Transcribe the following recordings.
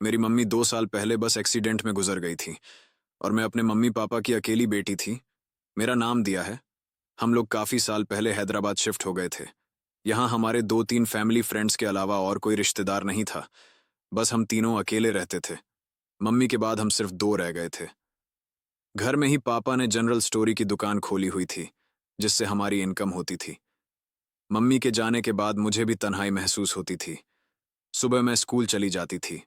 मेरी मम्मी 2 साल पहले बस एक्सीडेंट में गुजर गई थी और मैं अपने मम्मी पापा की अकेली बेटी थी। मेरा नाम दिया है। हम लोग काफ़ी साल पहले हैदराबाद शिफ्ट हो गए थे। यहाँ हमारे 2-3 फैमिली फ्रेंड्स के अलावा और कोई रिश्तेदार नहीं था। बस हम तीनों अकेले रहते थे। मम्मी के बाद हम सिर्फ 2 रह गए थे। घर में ही पापा ने जनरल स्टोरी की दुकान खोली हुई थी, जिससे हमारी इनकम होती थी। मम्मी के जाने के बाद मुझे भी तन्हाई महसूस होती थी। सुबह मैं स्कूल चली जाती थी।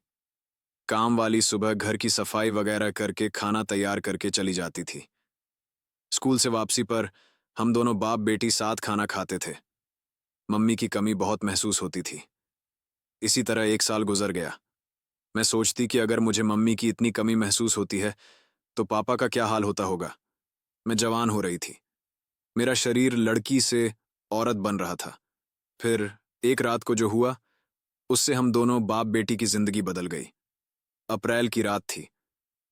काम वाली सुबह घर की सफाई वगैरह करके खाना तैयार करके चली जाती थी। स्कूल से वापसी पर हम दोनों बाप बेटी साथ खाना खाते थे। मम्मी की कमी बहुत महसूस होती थी। इसी तरह 1 साल गुजर गया। मैं सोचती कि अगर मुझे मम्मी की इतनी कमी महसूस होती है तो पापा का क्या हाल होता होगा। मैं जवान हो रही थी। मेरा शरीर लड़की से औरत बन रहा था। फिर एक रात को जो हुआ, उससे हम दोनों बाप बेटी की जिंदगी बदल गई। अप्रैल की रात थी।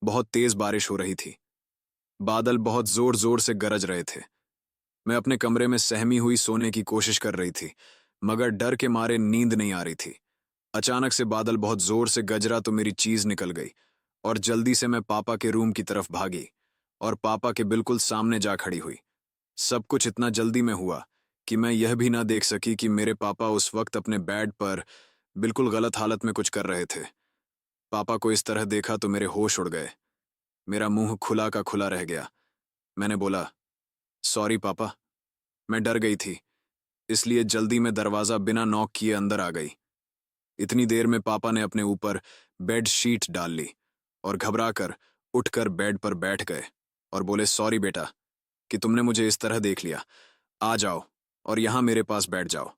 बहुत तेज बारिश हो रही थी। बादल बहुत जोर जोर से गरज रहे थे। मैं अपने कमरे में सहमी हुई सोने की कोशिश कर रही थी, मगर डर के मारे नींद नहीं आ रही थी। अचानक से बादल बहुत जोर से गजरा तो मेरी चीज निकल गई और जल्दी से मैं पापा के रूम की तरफ भागी और पापा के बिल्कुल सामने जा खड़ी हुई। सब कुछ इतना जल्दी में हुआ कि मैं यह भी ना देख सकी कि मेरे पापा उस वक्त अपने बेड पर बिल्कुल गलत हालत में कुछ कर रहे थे। पापा को इस तरह देखा तो मेरे होश उड़ गए। मेरा मुंह खुला का खुला रह गया। मैंने बोला, सॉरी पापा, मैं डर गई थी, इसलिए जल्दी में दरवाजा बिना नॉक किए अंदर आ गई। इतनी देर में पापा ने अपने ऊपर बेड शीट डाल ली और घबराकर उठकर बेड पर बैठ गए और बोले, सॉरी बेटा कि तुमने मुझे इस तरह देख लिया। आ जाओ और यहाँ मेरे पास बैठ जाओ।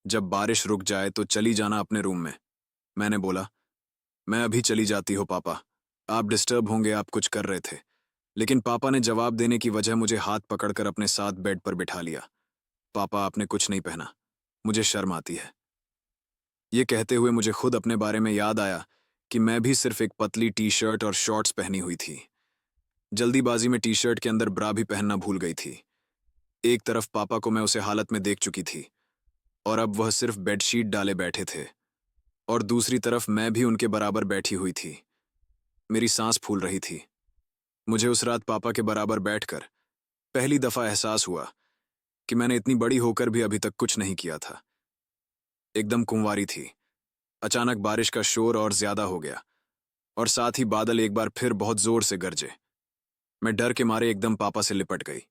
जब बारिश रुक जाए तो चली जाना अपने रूम में। मैंने बोला, मैं अभी चली जाती हो पापा, आप डिस्टर्ब होंगे, आप कुछ कर रहे थे। लेकिन पापा ने जवाब देने की वजह मुझे हाथ पकड़कर अपने साथ बेड पर बिठा लिया। पापा, आपने कुछ नहीं पहना, मुझे शर्म आती है। ये कहते हुए मुझे खुद अपने बारे में याद आया कि मैं भी सिर्फ एक पतली टी शर्ट और शॉर्ट्स पहनी हुई थी। जल्दीबाजी में टी शर्ट के अंदर ब्रा भी पहनना भूल गई थी। एक तरफ पापा को मैं उसे हालत में देख चुकी थी और अब वह सिर्फ बेडशीट डाले बैठे थे, और दूसरी तरफ मैं भी उनके बराबर बैठी हुई थी। मेरी सांस फूल रही थी। मुझे उस रात पापा के बराबर बैठकर पहली दफा एहसास हुआ कि मैंने इतनी बड़ी होकर भी अभी तक कुछ नहीं किया था। एकदम कुंवारी थी। अचानक बारिश का शोर और ज्यादा हो गया और साथ ही बादल एक बार फिर बहुत जोर से गरजे। मैं डर के मारे एकदम पापा से लिपट गई।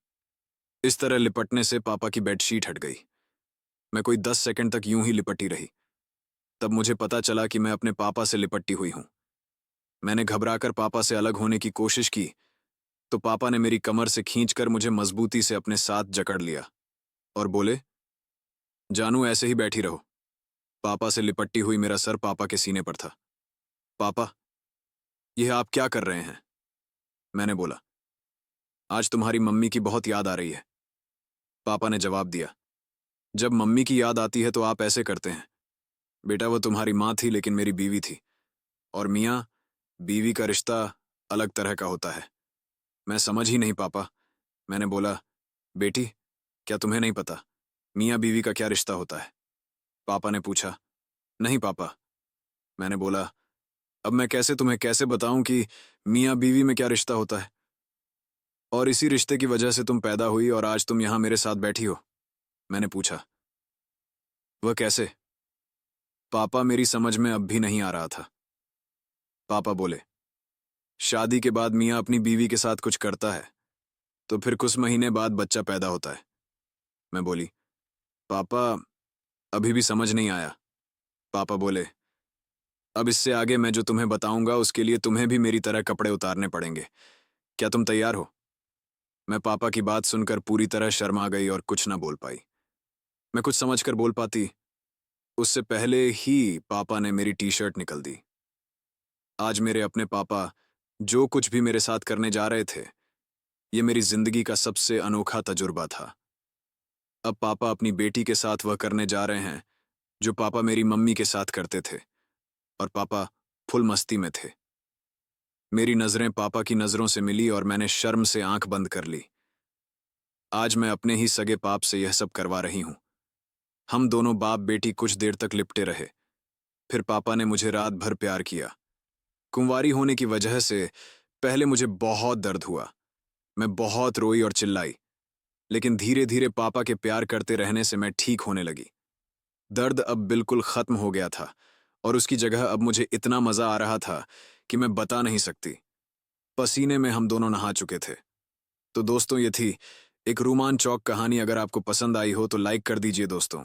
इस तरह लिपटने से पापा की बेडशीट हट गई। मैं कोई 10 सेकंड तक यूं ही लिपटी रही। तब मुझे पता चला कि मैं अपने पापा से लिपटी हुई हूं। मैंने घबराकर पापा से अलग होने की कोशिश की तो पापा ने मेरी कमर से खींचकर मुझे मजबूती से अपने साथ जकड़ लिया और बोले, जानू ऐसे ही बैठी रहो। पापा से लिपटी हुई मेरा सर पापा के सीने पर था। पापा, यह आप क्या कर रहे हैं? मैंने बोला, आज तुम्हारी मम्मी की बहुत याद आ रही है। पापा ने जवाब दिया, जब मम्मी की याद आती है तो आप ऐसे करते हैं। बेटा, वो तुम्हारी माँ थी लेकिन मेरी बीवी थी, और मियाँ बीवी का रिश्ता अलग तरह का होता है। मैं समझ ही नहीं पापा। मैंने बोला, बेटी, क्या तुम्हें नहीं पता मियाँ बीवी का क्या रिश्ता होता है? पापा ने पूछा। नहीं पापा। मैंने बोला, अब मैं कैसे तुम्हें कैसे बताऊं कि मियाँ बीवी में क्या रिश्ता होता है? और इसी रिश्ते की वजह से तुम पैदा हुई और आज तुम यहाँ मेरे साथ बैठी हो। मैंने पूछा, वह कैसे? पापा, मेरी समझ में अब भी नहीं आ रहा था। पापा बोले, शादी के बाद मियाँ अपनी बीवी के साथ कुछ करता है तो फिर कुछ महीने बाद बच्चा पैदा होता है। मैं बोली, पापा, अभी भी समझ नहीं आया। पापा बोले, अब इससे आगे मैं जो तुम्हें बताऊंगा उसके लिए तुम्हें भी मेरी तरह कपड़े उतारने पड़ेंगे। क्या तुम तैयार हो? मैं पापा की बात सुनकर पूरी तरह शर्मा गई और कुछ ना बोल पाई। मैं कुछ समझकर बोल पाती, उससे पहले ही पापा ने मेरी टी शर्ट निकल दी। आज मेरे अपने पापा जो कुछ भी मेरे साथ करने जा रहे थे, ये मेरी जिंदगी का सबसे अनोखा तजुर्बा था। अब पापा अपनी बेटी के साथ वह करने जा रहे हैं जो पापा मेरी मम्मी के साथ करते थे, और पापा फुल मस्ती में थे। मेरी नजरें पापा की नजरों से मिली और मैंने शर्म से आंख बंद कर ली। आज मैं अपने ही सगे पाप से यह सब करवा रही हूं। हम दोनों बाप बेटी कुछ देर तक लिपटे रहे। फिर पापा ने मुझे रात भर प्यार किया। कुंवारी होने की वजह से पहले मुझे बहुत दर्द हुआ। मैं बहुत रोई और चिल्लाई, लेकिन धीरे धीरे पापा के प्यार करते रहने से मैं ठीक होने लगी। दर्द अब बिल्कुल खत्म हो गया था और उसकी जगह अब मुझे इतना मजा आ रहा था कि मैं बता नहीं सकती। पसीने में हम दोनों नहा चुके थे। तो दोस्तों, ये थी एक रोमांचक कहानी। अगर आपको पसंद आई हो तो लाइक कर दीजिए दोस्तों।